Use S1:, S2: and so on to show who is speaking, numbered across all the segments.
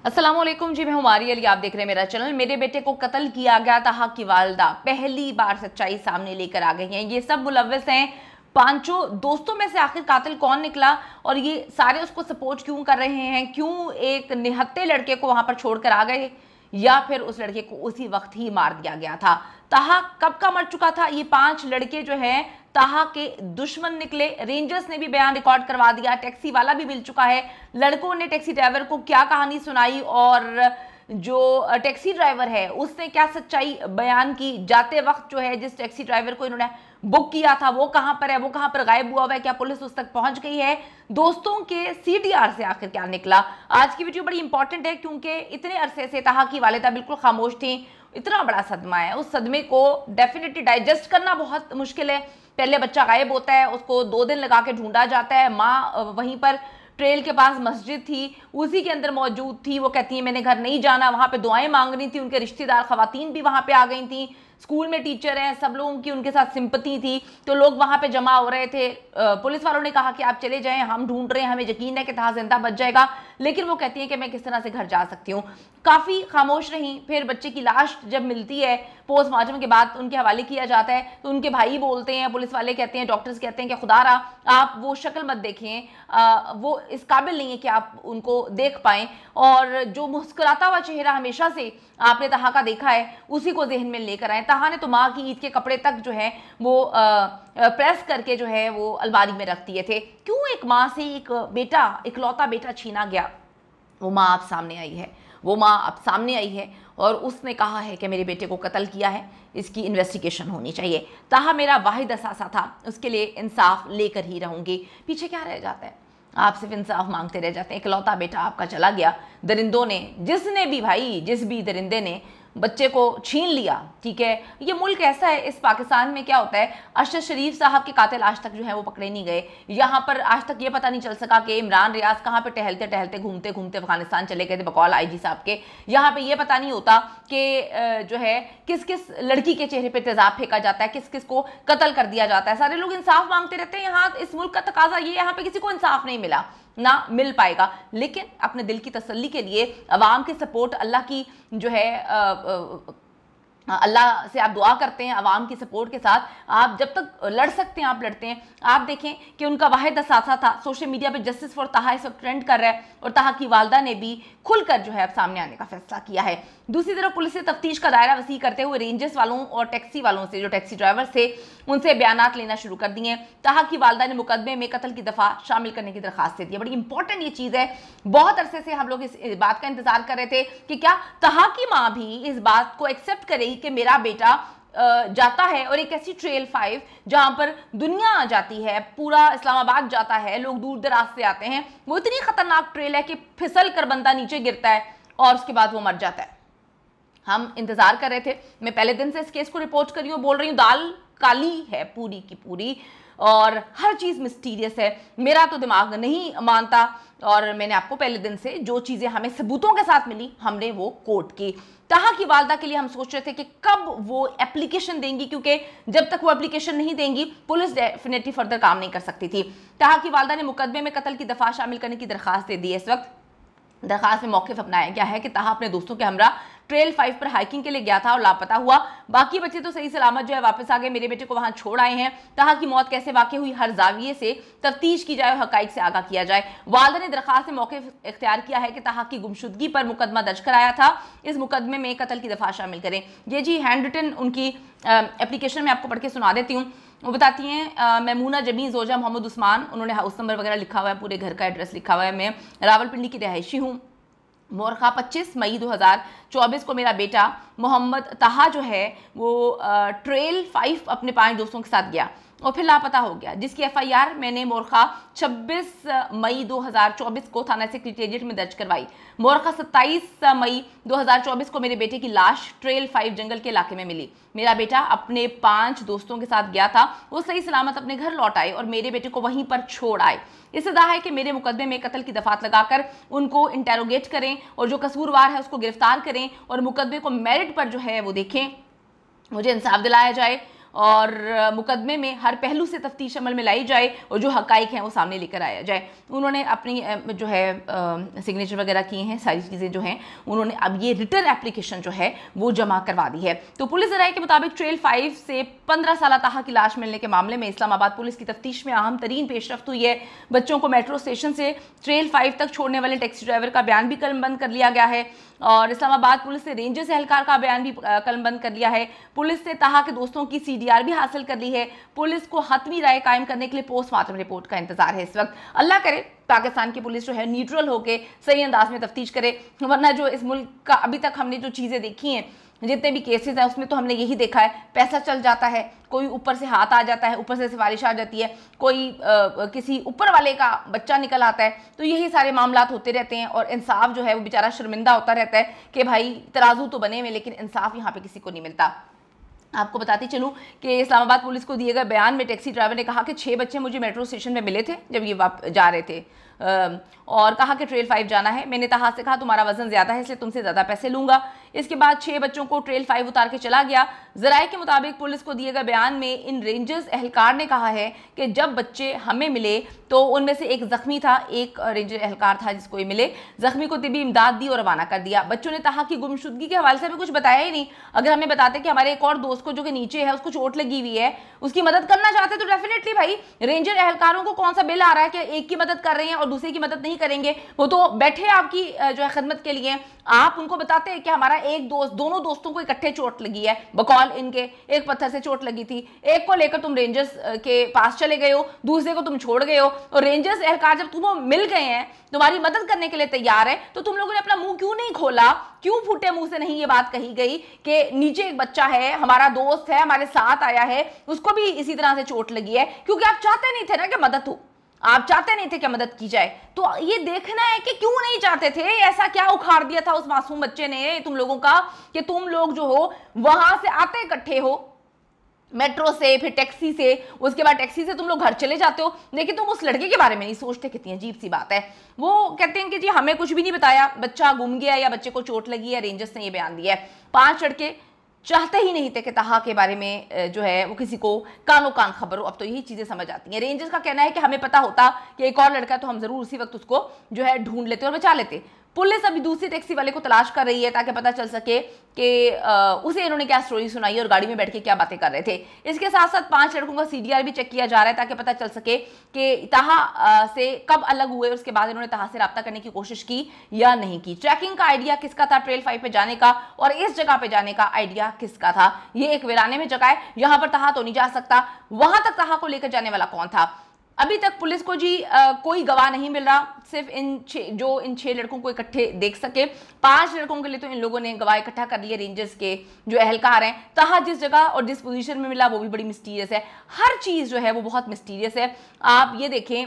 S1: अस्सलाम वालेकुम जी, मैं हूं मारी अली। आप देख रहे हैं मेरा चैनल। मेरे बेटे को कत्ल किया गया था की वालदा पहली बार सच्चाई सामने लेकर आ गई हैं। ये सब मुलव्वस हैं। पांचों दोस्तों में से आखिर कातिल कौन निकला और ये सारे उसको सपोर्ट क्यों कर रहे हैं? क्यों एक निहत्थे लड़के को वहां पर छोड़कर आ गए, या फिर उस लड़के को उसी वक्त ही मार दिया गया था? ताहा कब का मर चुका था? ये 5 लड़के जो हैं ताहा के दुश्मन निकले। रेंजर्स ने भी बयान रिकॉर्ड करवा दिया, टैक्सी वाला भी मिल चुका है। लड़कों ने टैक्सी ड्राइवर को क्या कहानी सुनाई और जो टैक्सी ड्राइवर है उसने क्या सच्चाई बयान की? जाते वक्त जो है जिस टैक्सी ड्राइवर को इन्होंने बुक किया था वो कहां पर है, वो कहां पर गायब हुआ है? क्या पुलिस उस तक पहुंच गई है? दोस्तों के सीडीआर से आखिर क्या निकला? आज की वीडियो बड़ी इंपॉर्टेंट है क्योंकि इतने अरसे से ताहा की वालिदा बिल्कुल खामोश थी। इतना बड़ा सदमा है, उस सदमे को डेफिनेटली डाइजेस्ट करना बहुत मुश्किल है। पहले बच्चा गायब होता है, उसको 2 दिन लगा के ढूंढा जाता है। माँ वहीं पर ट्रेल के पास मस्जिद थी, उसी के अंदर मौजूद थी। वो कहती है मैंने घर नहीं जाना, वहां पे दुआएं मांग रही थी। उनके रिश्तेदार खवातीन भी वहां पे आ गई थी, स्कूल में टीचर हैं, सब लोगों की उनके साथ सिंपति थी, तो लोग वहां पे जमा हो रहे थे। पुलिस वालों ने कहा कि आप चले जाएं, हम ढूंढ रहे हैं, हमें यकीन है कि ताहा जिंदा बच जाएगा। लेकिन वो कहती है कि मैं किस तरह से घर जा सकती हूँ। काफी खामोश रही। फिर बच्चे की लाश जब मिलती है पोस्टमार्टम के बाद उनके हवाले किया जाता है, तो उनके भाई बोलते हैं, पुलिस वाले कहते हैं, डॉक्टर्स कहते हैं कि खुदा रहा आप वो शक्ल मत देखें, वो इस काबिल नहीं है कि आप उनको देख पाएं। और जो मुस्कुराता हुआ चेहरा हमेशा से आपने ताहा का देखा है उसी को जहन में लेकर आए। ताहा ने तो माँ की ईद के कपड़े तक जो है वो प्रेस करके जो है वो अलमारी में रख दिए थे। क्यों एक माँ से एक बेटा, इकलौता बेटा छीना गया? वो माँ अब सामने आई है, वो माँ अब सामने आई है और उसने कहा है कि मेरे बेटे को कत्ल किया है, इसकी इन्वेस्टिगेशन होनी चाहिए। ताहा मेरा वाहिद असासा था, उसके लिए इंसाफ लेकर ही रहूंगी। पीछे क्या रह जाता है? आप सिर्फ इंसाफ मांगते रह जाते हैं। इकलौता बेटा आपका चला गया। दरिंदों ने, जिसने भी भाई, जिस भी दरिंदे ने बच्चे को छीन लिया, ठीक है। ये मुल्क ऐसा है, इस पाकिस्तान में क्या होता है, अरशद शरीफ साहब के कातिल आज तक जो है वो पकड़े नहीं गए। यहाँ पर आज तक ये पता नहीं चल सका कि इमरान रियाज कहाँ पे टहलते टहलते घूमते घूमते अफगानिस्तान चले गए थे बकौल आईजी साहब के। यहाँ पे ये पता नहीं होता कि जो है किस किस लड़की के चेहरे पे तेजाब फेंका जाता है, किस किस को कत्ल कर दिया जाता है। सारे लोग इंसाफ मांगते रहते हैं। यहाँ इस मुल्क का तकाजा ये, यहाँ पे किसी को इंसाफ नहीं मिला, ना मिल पाएगा। लेकिन अपने दिल की तसल्ली के लिए अवाम की सपोर्ट, अल्लाह की जो है अल्लाह से आप दुआ करते हैं, अवाम की सपोर्ट के साथ आप जब तक लड़ सकते हैं आप लड़ते हैं। आप देखें कि उनका वाहिद असासा था। सोशल मीडिया पे जस्टिस फॉर ताहा इस वक्त ट्रेंड कर रहा है और ताहा की वालदा ने भी खुलकर जो है अब सामने आने का फैसला किया है। दूसरी तरफ पुलिस ने तफ्तीश का दायरा वसी करते हुए रेंजर्स वालों और टैक्सी वालों से, जो टैक्सी ड्राइवर थे, उनसे बयानात लेना शुरू कर दिए। ताहा की वालदा ने मुकदमे में कत्ल की दफा शामिल करने की दरखास्त दे दी है। बड़ी इंपॉर्टेंट ये चीज़ है। बहुत अरसे से हम लोग इस बात का इंतजार कर रहे थे कि क्या ताहा की माँ भी इस बात को एक्सेप्ट करेगी कि मेरा बेटा जाता है और एक ऐसी ट्रेल 5 जहां पर दुनिया आ जाती है, पूरा इस्लामाबाद जाता है, लोग दूर दराज से आते हैं। वो इतनी खतरनाक ट्रेल है कि फिसल कर बंदा नीचे गिरता है और उसके बाद वो मर जाता है। हम इंतजार कर रहे थे। मैं पहले दिन से इस केस को रिपोर्ट कर रही हूँ, बोल रही हूँ दाल काली है पूरी की पूरी और हर चीज़ मिस्टीरियस है। मेरा तो दिमाग नहीं मानता और मैंने आपको पहले दिन से जो चीज़ें हमें सबूतों के साथ मिली हमने वो कोट की। ताहा की वालदा के लिए हम सोच रहे थे कि कब वो एप्लीकेशन देंगी, क्योंकि जब तक वो एप्लीकेशन नहीं देंगी पुलिस डेफिनेटली फर्दर काम नहीं कर सकती थी। ताहा की वालदा ने मुकदमे में कत्ल की दफा शामिल करने की दरखास्त दे दी है। इस वक्त दरखास्त में मौक़िफ़ अपनाया गया है कि ताहा अपने दोस्तों के हमरा ट्रेल 5 पर हाइकिंग के लिए गया था और लापता हुआ। बाकी बच्चे तो सही सलामत जो है वापस आ गए, मेरे बेटे को वहां छोड़ आए हैं। ताहा की मौत कैसे वाक़ई हुई, हर जाविये से तफ्तीश की जाए और हक़ाइक़ से आगाह किया जाए। वालदा ने दरखास्त में मौक़िफ़ इख्तियार किया है कि ताहा की गुमशुदगी पर मुकदमा दर्ज कराया था, इस मुकदमे में कत्ल की दफा शामिल करें। ये जी हैंड रिटन उनकी एप्लीकेशन में आपको पढ़ के सुना देती हूँ। वो बताती हैं, मैमूना जमी जोजा मोहम्मद उस्मान, उन्होंने हाउस नंबर वगैरह लिखा हुआ है, पूरे घर का एड्रेस लिखा हुआ है। मैं रावलपिंडी की रहायशी हूँ। मोरखा 25 मई 2024 को मेरा बेटा मोहम्मद ताहा जो है वो ट्रेल 5 अपने 5 दोस्तों के साथ गया और फिर लापता हो गया, जिसकी एफआईआर मैंने मोरखा 26 मई 2024 को थाना सेक्रेटेरिएट में दर्ज करवाई। मोरखा 27 मई 2024 को मेरे बेटे की लाश ट्रेल 5 जंगल के इलाके में मिली। मेरा बेटा अपने 5 दोस्तों के साथ गया था, वो सही सलामत अपने घर लौट आए और मेरे बेटे को वहीं पर छोड़ आए। इससे दावा है कि मेरे मुकदमे में कत्ल की दफात लगाकर उनको इंटेरोगेट करें और जो कसूरवार है उसको गिरफ्तार करें और मुकदमे को मेरिट पर जो है वो देखें, मुझे इंसाफ दिलाया जाए और मुकदमे में हर पहलू से तफ्तीश अमल में लाई जाए और जो हकाइक हैं वो सामने लेकर आया जाए। उन्होंने अपनी जो है सिग्नेचर वगैरह किए हैं, सारी चीज़ें जो हैं उन्होंने अब ये रिटर्न एप्लीकेशन जो है वो जमा करवा दी है। तो पुलिस राय के मुताबिक ट्रेल 5 से 15 साल ताहा की लाश मिलने के मामले में इस्लामाबाद पुलिस की तफ्तीश में अहम तरीन पेशरफ्त हुई है। बच्चों को मेट्रो स्टेशन से ट्रेल 5 तक छोड़ने वाले टैक्सी ड्राइवर का बयान भी कलमबंद कर लिया गया है और इस्लामाबाद पुलिस ने रेंजर्स एहलकार का बयान भी कलमबंद कर लिया है। पुलिस ने ताहा के दोस्तों की CDR भी हासिल कर ली है। पुलिस को हतमी राय कायम करने के लिए पोस्टमार्टम रिपोर्ट का इंतजार है इस वक्त। अल्लाह करे पाकिस्तान की पुलिस जो है न्यूट्रल होकर सही अंदाज में तफ्तीश करे, वरना जो इस मुल्क का अभी तक हमने जो चीज़ें देखी हैं, जितने भी केसेस हैं उसमें तो हमने यही देखा है, पैसा चल जाता है, कोई ऊपर से हाथ आ जाता है, ऊपर से सिफारिश आ जाती है, कोई किसी ऊपर वाले का बच्चा निकल आता है, तो यही सारे मामलात होते रहते हैं और इंसाफ जो है वो बेचारा शर्मिंदा होता रहता है कि भाई तराजू तो बने हुए लेकिन इंसाफ यहाँ पे किसी को नहीं मिलता। आपको बताती चलूं कि इस्लामाबाद पुलिस को दिए गए बयान में टैक्सी ड्राइवर ने कहा कि 6 बच्चे मुझे मेट्रो स्टेशन में मिले थे जब ये जा रहे थे और कहा कि ट्रेल 5 जाना है। मैंने ताहा से कहा तुम्हारा वजन ज़्यादा है इसलिए तुमसे ज़्यादा पैसे लूँगा। इसके बाद 6 बच्चों को ट्रेल 5 उतार के चला गया। ज़राए के मुताबिक पुलिस को दिए गए बयान में इन रेंजर्स एहलकार ने कहा है कि जब बच्चे हमें मिले तो उनमें से एक ज़ख्मी था, एक रेंजर एहलकार था जिसको ये मिले। ज़ख्मी को तिबी इमदाद दी और रवाना कर दिया। बच्चों ने ताहा की गुमशुदगी के हवाले से भी कुछ बताया ही नहीं। अगर हमें बताते कि हमारे एक और दोस्त को जो कि नीचे है उसको चोट लगी हुई है, उसकी मदद करना चाहते तो डेफिनेटली भाई रेंजर एहलकारों को कौन सा बिल आ रहा है कि एक की मदद कर रहे हैं और दूसरे की मदद नहीं करेंगे। वो तो बैठे आपकी जो है खिदमत के लिए। आप उनको बताते हैं कि हमारा एक दोस्त, दोनों दोस्तों को इकट्ठे चोट लगी है, बकौल इनके एक पत्थर से चोट लगी थी, एक को लेकर तुम रेंजर्स के पास चले गए हो, दूसरे को तुम छोड़ गए हो और रेंजर्स एहलकार जब तुम्हें मिल गए हैं, तुम्हारी मदद करने के लिए तैयार है, तो तुम लोगों ने अपना मुंह क्यों नहीं खोला? क्यों फूटे मुंह से नहीं ये बात कही गई कि नीचे एक बच्चा है, हमारा दोस्त है, हमारे साथ आया है, उसको भी इसी तरह से चोट लगी है? क्योंकि आप चाहते नहीं थे ना कि मदद हो, आप चाहते नहीं थे कि मदद की जाए। तो ये देखना है कि क्यों नहीं चाहते थे, ऐसा क्या उखाड़ दिया था उस मासूम बच्चे ने तुम लोगों का कि तुम लोग जो हो वहां से आते इकट्ठे हो मेट्रो से, फिर टैक्सी से, उसके बाद टैक्सी से तुम लोग घर चले जाते हो, लेकिन तुम उस लड़के के बारे में नहीं सोचते। कितनी अजीब सी बात है। वो कहते हैं कि जी हमें कुछ भी नहीं बताया, बच्चा गुम गया या बच्चे को चोट लगी है, रेंजर्स ने ये बयान दिया है। 5 लड़के चाहते ही नहीं थे कि ताहा के बारे में जो है वो किसी को कानो कान खबर हो। अब तो यही चीजें समझ आती हैं। रेंजर्स का कहना है कि हमें पता होता कि एक और लड़का तो हम जरूर उसी वक्त उसको जो है ढूंढ लेते और बचा लेते। पुलिस अभी दूसरी टैक्सी वाले को तलाश कर रही है ताकि पता चल सके कि उसे इन्होंने क्या स्टोरी सुनाई और गाड़ी में बैठ के क्या बातें कर रहे थे। इसके साथ साथ 5 लड़कों का CDR भी चेक किया जा रहा है ताकि पता चल सके कि ताहा से कब अलग हुए, उसके बाद इन्होंने ताहा से रब्ता करने की कोशिश की या नहीं की। ट्रैकिंग का आइडिया किसका था ट्रेल 5 पे जाने का और इस जगह पे जाने का आइडिया किसका था? ये एक वीराने में जगह है, यहाँ पर ताहा तो नहीं जा सकता, वहां तक ताहा को लेकर जाने वाला कौन था? अभी तक पुलिस को जी कोई गवाह नहीं मिल रहा, सिर्फ इन 6 लड़कों को इकट्ठे देख सके। 5 लड़कों के लिए तो इन लोगों ने गवाह इकट्ठा कर लिए, रेंजर्स के जो एहलकार हैं। ताहा जिस जगह और जिस पोजीशन में मिला वो भी बड़ी मिस्टीरियस है। हर चीज़ जो है वो बहुत मिस्टीरियस है। आप ये देखें,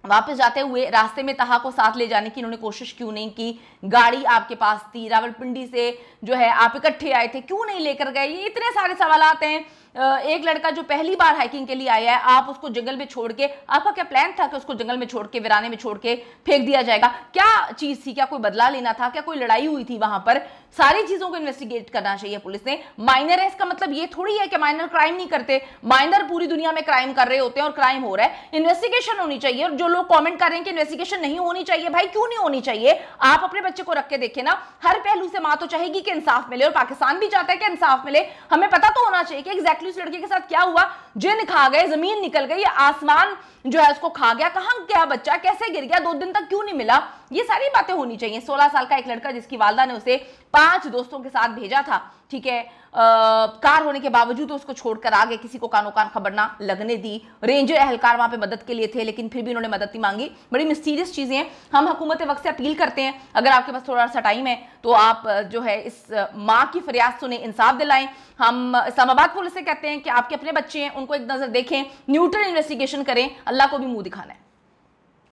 S1: वापस जाते हुए रास्ते में ताहा को साथ ले जाने की इन्होंने कोशिश क्यों नहीं की? गाड़ी आपके पास थी, रावलपिंडी से जो है आप इकट्ठे आए थे, क्यों नहीं लेकर गए? ये इतने सारे सवाल आते हैं। एक लड़का जो पहली बार हाइकिंग के लिए आया है, आप उसको जंगल में छोड़ के, आपका क्या प्लान था कि उसको जंगल में छोड़ के, वीराने में छोड़ के फेंक दिया जाएगा? क्या चीज थी? क्या कोई बदला लेना था? क्या कोई लड़ाई हुई थी वहां पर? सारी चीजों को इन्वेस्टिगेट करना चाहिए पुलिस ने। माइनर है इसका मतलब ये थोड़ी है कि माइनर क्राइम नहीं करते। माइनर पूरी दुनिया में क्राइम कर रहे होते हैं और क्राइम हो रहा है, इन्वेस्टिगेशन होनी चाहिए। और जो लोग कमेंट कर रहे हैं कि इन्वेस्टिगेशन नहीं होनी चाहिए, भाई क्यों नहीं होनी चाहिए? आप अपने बच्चे को रख के देखें ना। हर पहलू से मां तो चाहेगी कि इंसाफ मिले और पाकिस्तान भी चाहता है कि इंसाफ मिले। हमें पता तो होना चाहिए कि एग्जैक्टली उस लड़के के साथ क्या हुआ। जिन खा गए, जमीन निकल गई, आसमान जो है उसको खा गया, कहां गया बच्चा, कैसे गिर गया, 2 दिन तक क्यों नहीं मिला? ये सारी बातें होनी चाहिए। 16 साल का एक लड़का जिसकी वालदा ने उसे 5 दोस्तों के साथ भेजा था, ठीक है, कार होने के बावजूद उसको छोड़कर आगे, किसी को कानो कान खबर ना लगने दी। रेंजर एहलकार वहां पे मदद के लिए थे लेकिन फिर भी उन्होंने मदद नहीं मांगी। बड़ी मिस्टीरियस चीजें हैं। हम हुकूमत वक्त से अपील करते हैं, अगर आपके पास थोड़ा सा टाइम है तो आप जो है इस माँ की फरियाद सुने, इंसाफ दिलाएं। हम इस्लामाबाद पुलिस से कहते हैं कि आपके अपने बच्चे हैं, उनको एक नजर देखें, न्यूट्रल इन्वेस्टिगेशन करें। अल्लाह को भी मुंह दिखाना है।